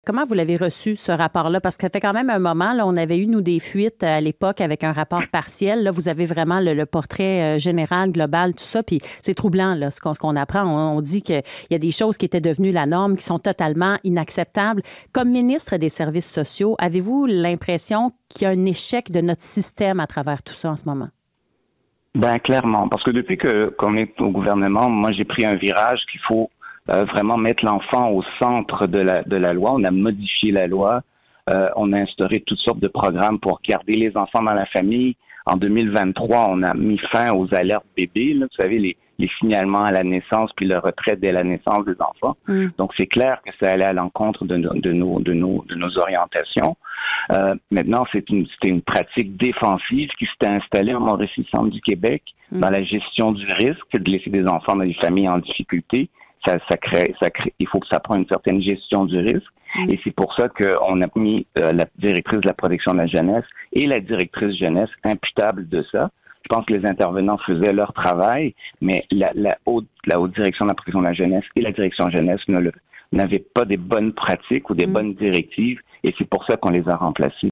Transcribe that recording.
Comment vous l'avez reçu, ce rapport-là? Parce que ça fait quand même un moment, là, on avait eu, nous, des fuites à l'époque avec un rapport partiel. Là, vous avez vraiment le portrait général, global, tout ça. Puis c'est troublant, là, ce qu'on apprend. On dit qu'il y a des choses qui étaient devenues la norme, qui sont totalement inacceptables. Comme ministre des Services sociaux, avez-vous l'impression qu'il y a un échec de notre système à travers tout ça en ce moment? Ben clairement, parce que depuis qu'on est au gouvernement, moi j'ai pris un virage qu'il faut vraiment mettre l'enfant au centre de la loi. On a modifié la loi, on a instauré toutes sortes de programmes pour garder les enfants dans la famille. En 2023, on a mis fin aux alertes bébés, là, vous savez, les signalements à la naissance puis le retrait dès la naissance des enfants. Donc c'est clair que ça allait à l'encontre de nos orientations. Maintenant, c'était une pratique défensive qui s'était installée en Mauricie-Centre du Québec dans la gestion du risque de laisser des enfants dans des familles en difficulté. Il faut que ça prenne une certaine gestion du risque. Et c'est pour ça qu'on a mis la directrice de la protection de la jeunesse et la directrice jeunesse imputables de ça. Je pense que les intervenants faisaient leur travail, mais la haute direction de la protection de la jeunesse et la direction jeunesse n'avaient pas des bonnes pratiques ou des bonnes directives, et c'est pour ça qu'on les a remplacés.